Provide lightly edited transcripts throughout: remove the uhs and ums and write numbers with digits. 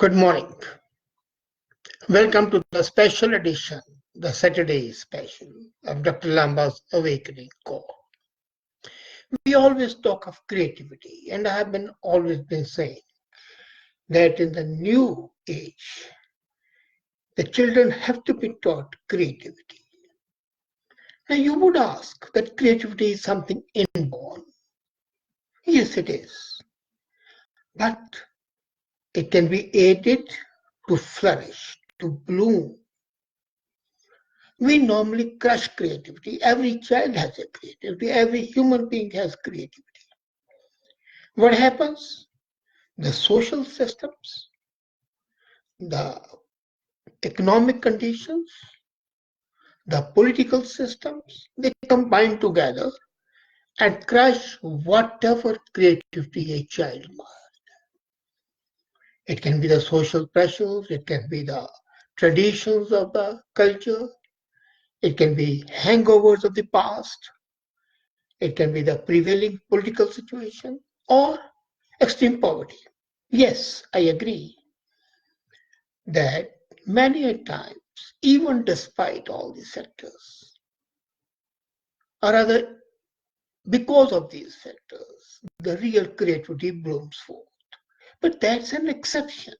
Good morning. Welcome to the special edition, the Saturday special of Dr. Lamba's Awakening Call. We always talk of creativity, and I have always been saying that in the new age, the children have to be taught creativity. Now you would ask that creativity is something inborn. Yes, it is. But it can be aided to flourish, to bloom. We normally crush creativity. Every child has a creativity. Every human being has creativity. What happens? The social systems, the economic conditions, the political systems, they combine together and crush whatever creativity a child might. It can be the social pressures, it can be the traditions of the culture, it can be hangovers of the past, it can be the prevailing political situation or extreme poverty. Yes, I agree that many a times, even despite all these factors, or rather because of these factors, the real creativity blooms forth. But that's an exception.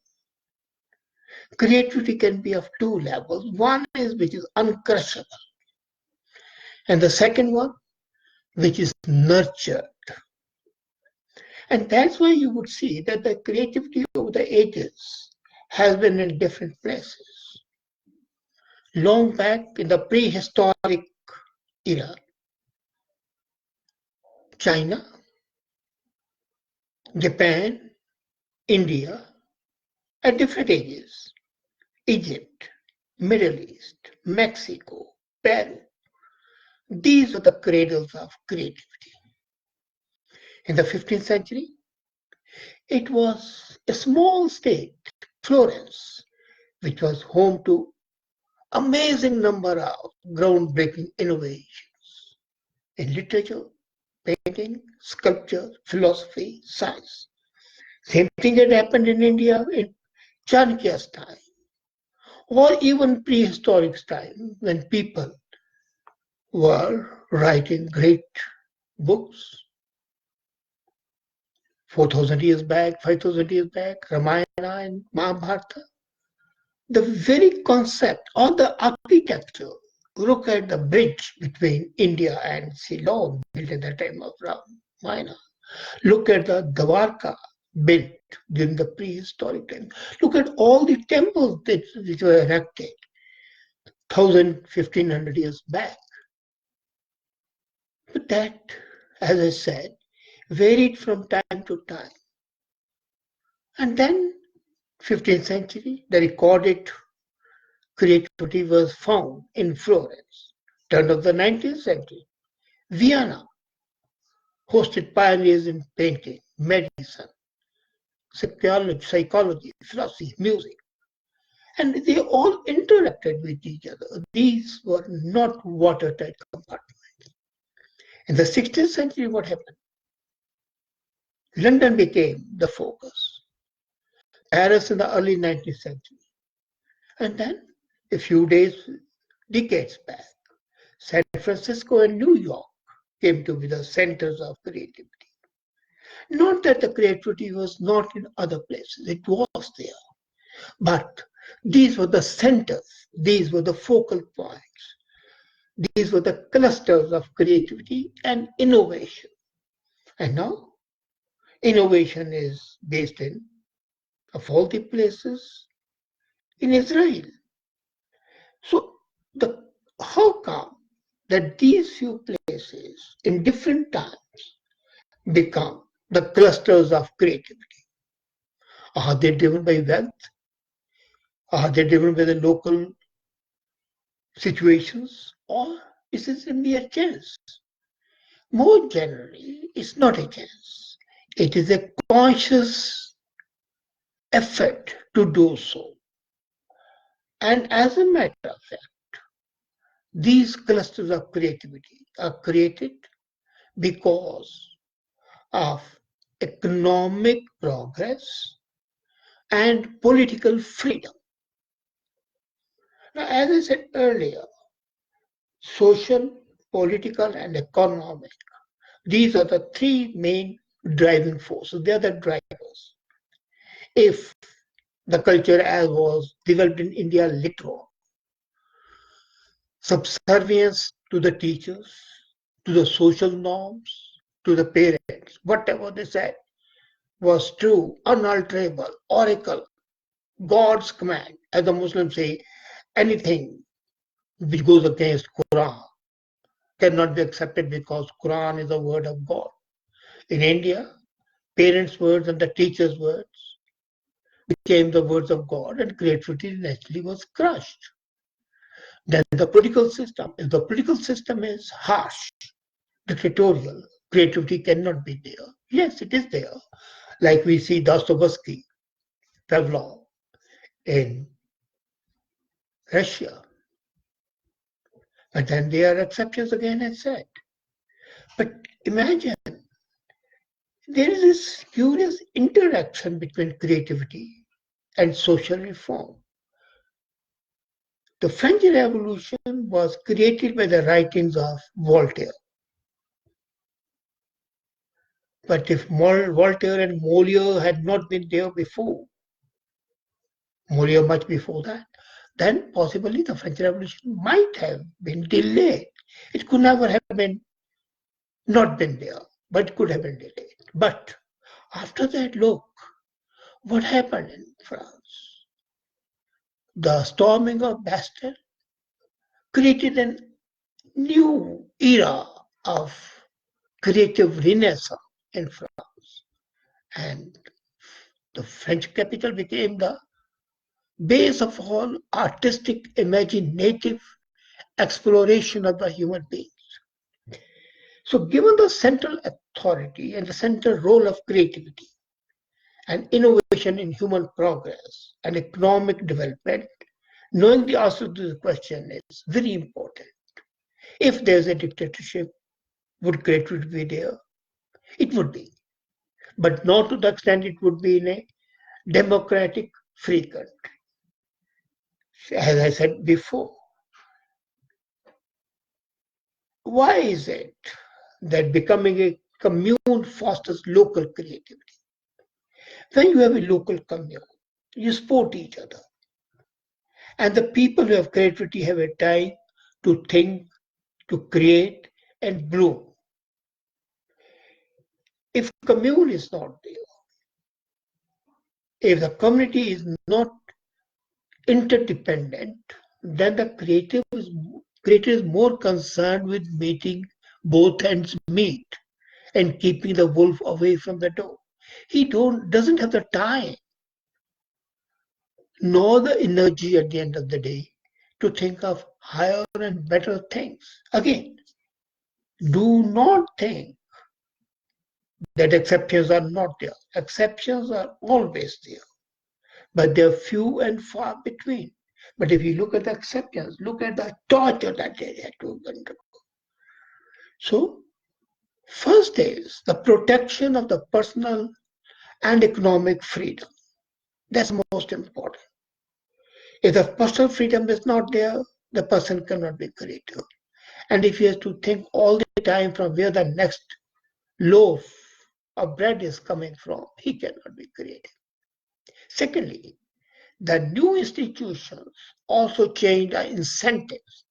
Creativity can be of two levels. One is which is uncrushable, and the second one which is nurtured. And that's why you would see that the creativity over the ages has been in different places. Long back in the prehistoric era, China, Japan, India, at different ages, Egypt, Middle East, Mexico, Peru, these were the cradles of creativity. In the 15th century, it was a small state, Florence, which was home to amazing number of groundbreaking innovations in literature, painting, sculpture, philosophy, science. Same thing had happened in India in Chanakya's time, or even prehistoric time when people were writing great books 4,000 years back, 5,000 years back, Ramayana and Mahabharata. The very concept or the architecture, look at the bridge between India and Ceylon built at the time of Ramayana. Look at the Dwarka built during the prehistoric time. Look at all the temples which were erected 1,000, 1,500 years back. But that, as I said, varied from time to time. And then 15th century, the recorded creativity was found in Florence. Turn of the 19th century, Vienna hosted pioneers in painting, medicine, psychology, philosophy, music. And they all interacted with each other. These were not watertight compartments. In the 16th century, what happened? London became the focus. Paris in the early 19th century. And then a few decades back, San Francisco and New York came to be the centers of creativity. Not that the creativity was not in other places, it was there. But these were the centers, these were the focal points, these were the clusters of creativity and innovation. And now, innovation is based in, of all the places, in Israel. So, how come that these few places in different times become the clusters of creativity? Are they driven by wealth? Are they driven by the local situations? Or is it a mere chance? More generally, it's not a chance. It is a conscious effort to do so. And as a matter of fact, these clusters of creativity are created because of economic progress and political freedom. Now, as I said earlier, social, political, and economic, these are the three main driving forces. They are the drivers. If the culture as was developed in India later on, subservience to the teachers, to the social norms, to the parents, whatever they said was true, unalterable, oracle, God's command. As the Muslims say, anything which goes against Quran cannot be accepted because Quran is the word of God. In India, parents' words and the teachers' words became the words of God, and creativity naturally was crushed. Then the political system. If the political system is harsh, dictatorial, creativity cannot be there. Yes, it is there. Like we see Dostoevsky, Pavlov in Russia. But then there are exceptions again, as said. But imagine there is this curious interaction between creativity and social reform. The French Revolution was created by the writings of Voltaire. But if Voltaire and Molière had not been there before, Molière much before that, then possibly the French Revolution might have been delayed. It could never have been not been there, but it could have been delayed. But after that, look what happened in France. The storming of Bastille created a new era of creative renaissance in France. And the French capital became the base of all artistic, imaginative exploration of the human beings. So, given the central authority and the central role of creativity and innovation in human progress and economic development, knowing the answer to the question is very important. If there's a dictatorship, would creativity be there? It would be, but not to the extent it would be in a democratic free country. As I said before, why is it that becoming a commune fosters local creativity? When you have a local commune, you support each other. And the people who have creativity have a time to think, to create, and bloom. If commune is not there, if the community is not interdependent, then the creator is more concerned with making both ends meet and keeping the wolf away from the door. He doesn't have the time nor the energy at the end of the day to think of higher and better things. Again, do not think that exceptions are not there. Exceptions are always there, but they're few and far between. But if you look at the exceptions, look at the torture that they had to undergo. So, first is the protection of the personal and economic freedom. That's most important. If the personal freedom is not there, the person cannot be creative. And if he has to think all the time from where the next loaf of bread is coming from, he cannot be creative. Secondly, the new institutions also change the incentives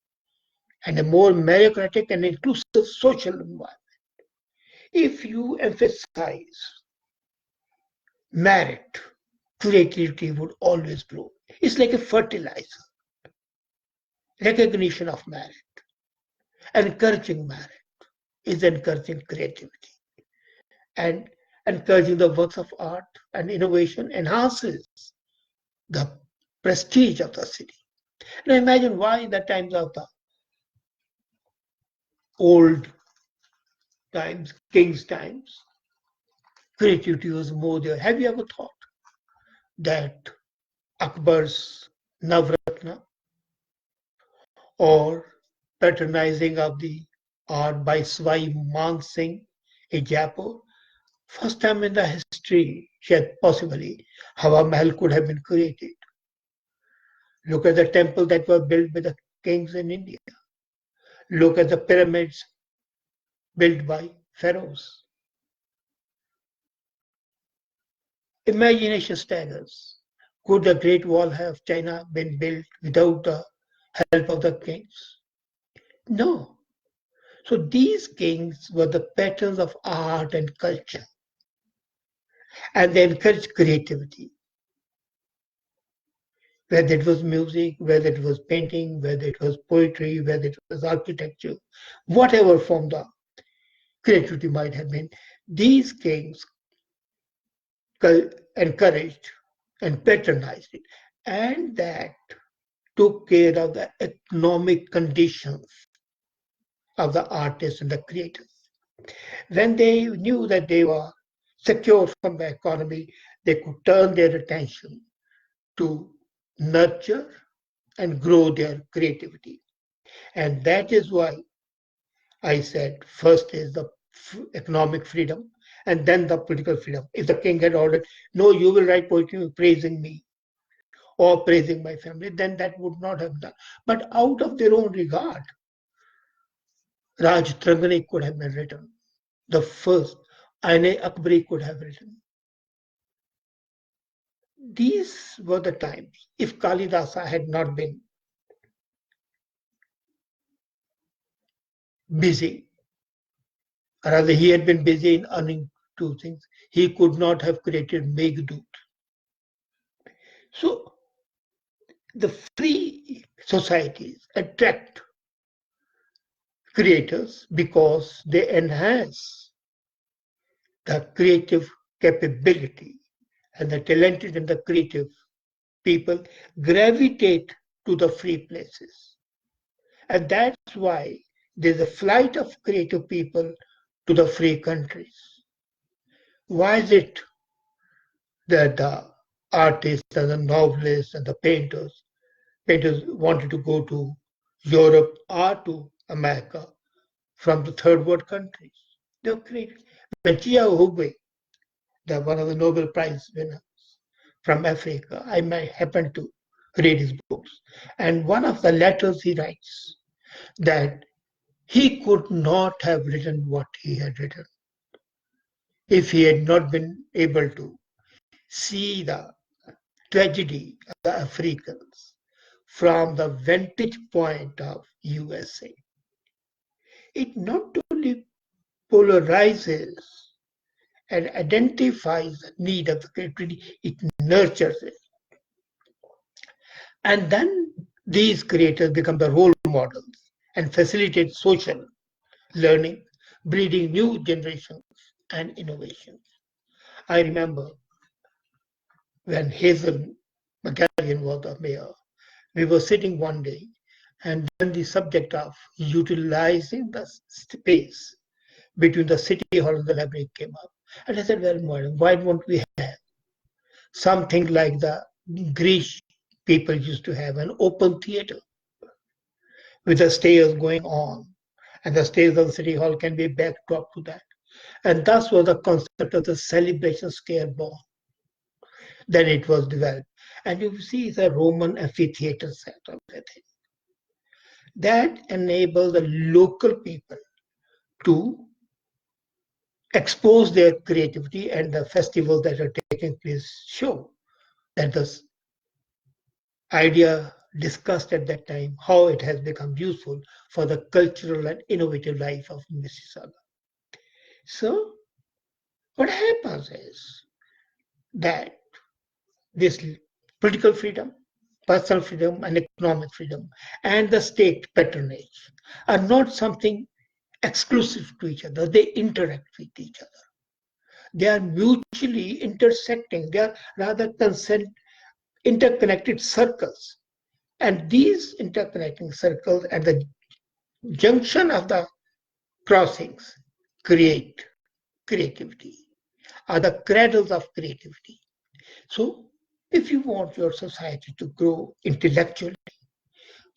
and a more meritocratic and inclusive social environment. If you emphasize merit, creativity would always grow. It's like a fertilizer, recognition of merit, encouraging merit is encouraging creativity. And encouraging the works of art and innovation enhances the prestige of the city. Now imagine why in the times of the old times, king's times, creativity was more there. Have you ever thought that Akbar's Navratna or patronizing of the art by Swai Man Singh, a Jaipur, First time in the history, yet possibly, how a mahal could have been created. Look at the temple that were built by the kings in India. Look at the pyramids built by pharaohs. Imagination staggers. Could the Great Wall have China been built without the help of the kings? No. So these kings were the patrons of art and culture, and they encouraged creativity, whether it was music, whether it was painting, whether it was poetry, whether it was architecture, whatever form the creativity might have been. These kings encouraged and patronized it, and that took care of the economic conditions of the artists and the creators. When they knew that they were secure from the economy, they could turn their attention to nurture and grow their creativity. And that is why I said first is the economic freedom and then the political freedom. If the king had ordered, no, you will write poetry praising me or praising my family, then that would not have done. But out of their own regard, Raj Trangani could have been written. The first, Aine Akbari could have written. These were the times. If Kalidasa had not been busy, rather he had been busy in earning two things, he could not have created Meghdut. So the free societies attract creators because they enhance the creative capability, and the talented and the creative people gravitate to the free places. And that's why there's a flight of creative people to the free countries. Why is it that the artists and the novelists and the painters wanted to go to Europe or to America from the third world countries? They were created. When Chia Hubei, one of the Nobel Prize winners from Africa, I might happen to read his books. And one of the letters he writes that he could not have written what he had written if he had not been able to see the tragedy of the Africans from the vantage point of USA. It not only polarizes and identifies the need of the creativity, it nurtures it. And then these creators become the role models and facilitate social learning, breeding new generations and innovations. I remember when Hazel McCallion was the mayor, we were sitting one day, and then the subject of utilizing the space between the city hall and the library came up. And I said, well, madam, why won't we have something like the Greek people used to have, an open theater with the stairs going on, and the stairs of the city hall can be backdrop to that. And thus was the concept of the celebration square born. Then it was developed. And you see the Roman amphitheater set of everything. That enabled the local people to expose their creativity, and the festivals that are taking place show that this idea discussed at that time, how it has become useful for the cultural and innovative life of Mississauga. So what happens is that this political freedom, personal freedom, and economic freedom, and the state patronage are not something exclusive to each other. They interact with each other. They are mutually intersecting. They are rather interconnected circles. And these interconnecting circles at the junction of the crossings create creativity, are the cradles of creativity. So if you want your society to grow intellectually,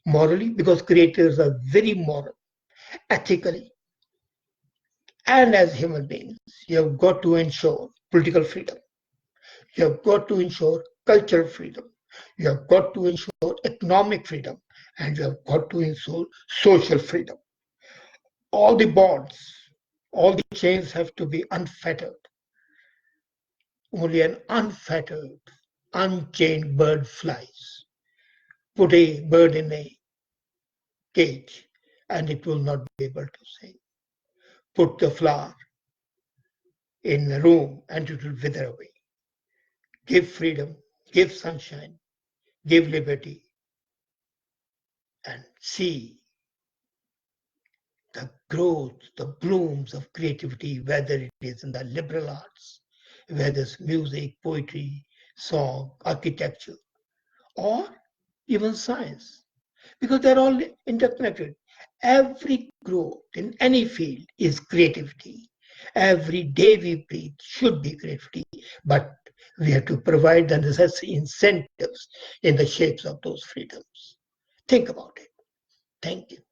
morally, because creators are very moral, ethically, And as human beings, you have got to ensure political freedom. You have got to ensure cultural freedom. You have got to ensure economic freedom. And you have got to ensure social freedom. All the bonds, all the chains have to be unfettered. Only an unfettered, unchained bird flies. Put a bird in a cage and it will not be able to sing. Put the flower in a room and it will wither away. Give freedom, give sunshine, give liberty, and see the growth, the blooms of creativity, whether it is in the liberal arts, whether it's music, poetry, song, architecture, or even science, because they're all interconnected. Every growth in any field is creativity. Every day we breathe should be creativity, but we have to provide the necessary incentives in the shapes of those freedoms. Think about it. Thank you.